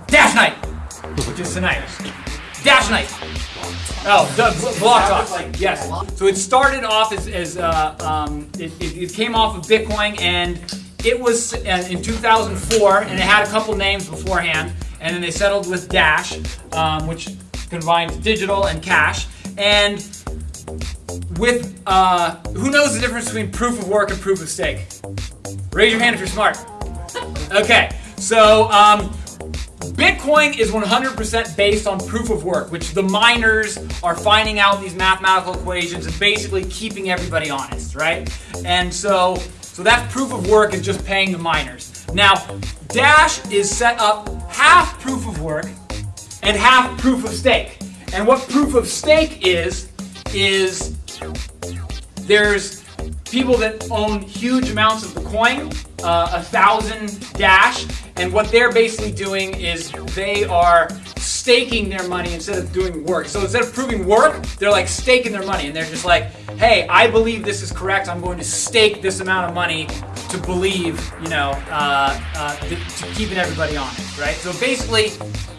Dash Night, which is tonight. Dash Night. Oh, the Block Talk. Yes. So it started off as it came off of Bitcoin, and it was in 2004, and it had a couple names beforehand, and then they settled with Dash, which combines digital and cash. And with who knows the difference between proof of work and proof of stake? Raise your hand if you're smart. Okay, so Bitcoin is 100% based on proof of work, which the miners are finding out these mathematical equations and basically keeping everybody honest, right? And so that's proof of work is just paying the miners. Now, Dash is set up half proof of work and half proof of stake. And what proof of stake is there's people that own huge amounts of the coin, 1,000 Dash, and what they're basically doing is they are staking their money instead of doing work. So instead of proving work, they're like staking their money, and they're just like, hey, I believe this is correct, I'm going to stake this amount of money to believe, to keeping everybody honest, right? So basically,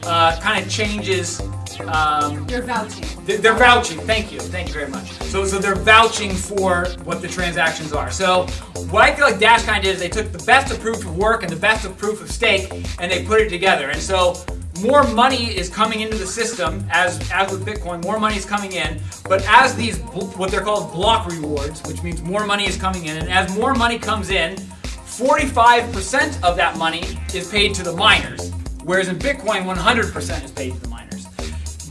kind of changes. They're vouching. They're vouching. Thank you very much. So they're vouching for what the transactions are. So what I feel like Dash kind of did is they took the best of proof of work and the best of proof of stake, and they put it together. And so more money is coming into the system, as with Bitcoin, more money is coming in. But as these, what they're called block rewards, which means more money is coming in, and as more money comes in, 45% of that money is paid to the miners, whereas in Bitcoin, 100% is paid to the miners.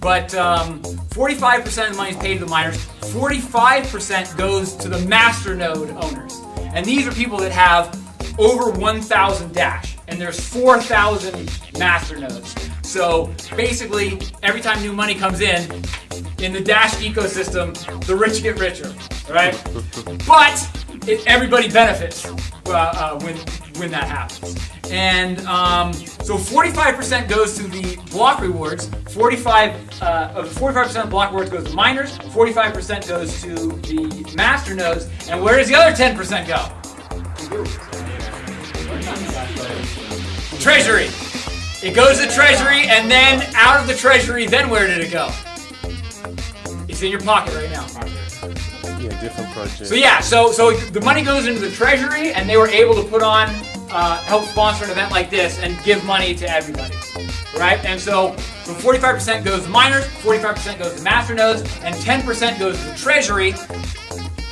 But 45% of the money is paid to the miners. 45% goes to the masternode owners. And these are people that have over 1,000 Dash. And there's 4,000 masternodes. So basically, every time new money comes in the Dash ecosystem, the rich get richer, right? But everybody benefits when that happens. And so 45% goes to the block rewards. 45% of block rewards goes to miners. 45% goes to the master nodes. And where does the other 10% go? Treasury. It goes to Treasury, and then out of the Treasury, then where did it go? It's in your pocket right now. Yeah, different projects. So the money goes into the Treasury, and they were able to put on, help sponsor an event like this and give money to everybody, right? And so 45% goes to miners, 45% goes to masternodes, and 10% goes to the Treasury.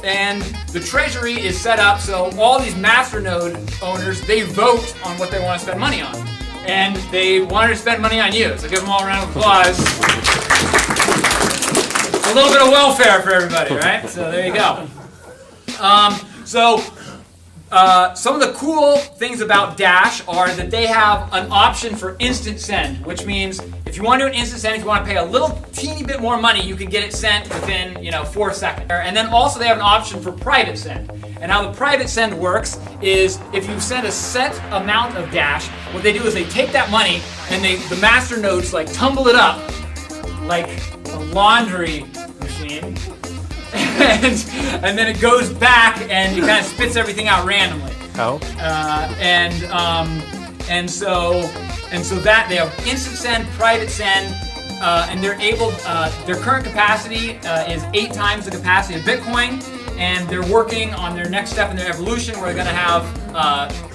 And the Treasury is set up so all these masternode owners, they vote on what they want to spend money on. And they wanted to spend money on you, so give them all a round of applause. A little bit of welfare for everybody, right? So there you go. Some of the cool things about Dash are that they have an option for instant send, which means if you want to do an instant send, if you want to pay a little teeny bit more money, you can get it sent within 4 seconds. And then also they have an option for private send. And how the private send works is if you send a set amount of Dash, what they do is they take that money and the master nodes like tumble it up like a laundry machine. And then it goes back and it kind of spits everything out randomly. How? And so that they have instant send, private send, and they're able. Their current capacity is 8 times the capacity of Bitcoin, and they're working on their next step in their evolution, where they're going to have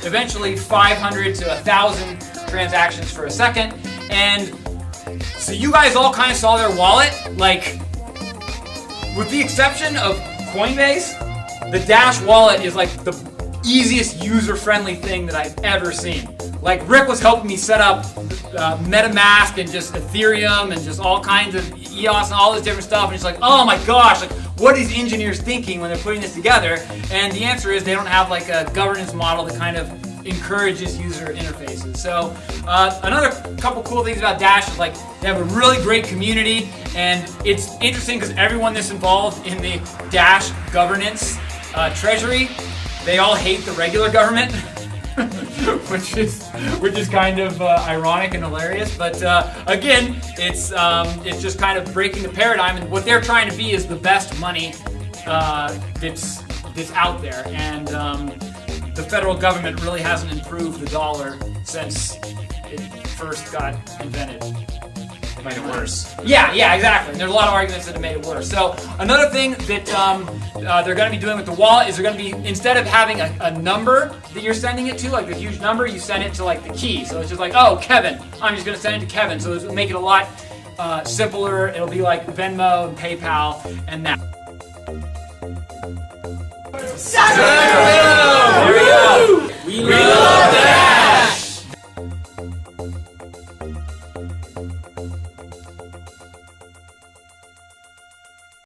eventually 500 to 1,000 transactions for a second. And so you guys all kind of saw their wallet, like. With the exception of Coinbase, the Dash wallet is like the easiest user-friendly thing that I've ever seen. Like Rick was helping me set up MetaMask and just Ethereum and just all kinds of EOS and all this different stuff. And it's like, oh my gosh, like what are these engineers thinking when they're putting this together? And the answer is they don't have like a governance model that kind of encourages user interfaces. So another couple cool things about Dash is like they have a really great community, and it's interesting because everyone that's involved in the Dash governance treasury, they all hate the regular government, which is kind of ironic and hilarious. But again, it's just kind of breaking the paradigm, and what they're trying to be is the best money that's out there. And the federal government really hasn't improved the dollar since it first got invented. Made it worse. Yeah, exactly. And there's a lot of arguments that have made it worse. So another thing that they're going to be doing with the wallet is they're going to be, instead of having a number that you're sending it to, like a huge number, you send it to like the key. So it's just like, oh, Kevin. I'm just going to send it to Kevin. So it'll make it a lot simpler. It'll be like Venmo and PayPal and that.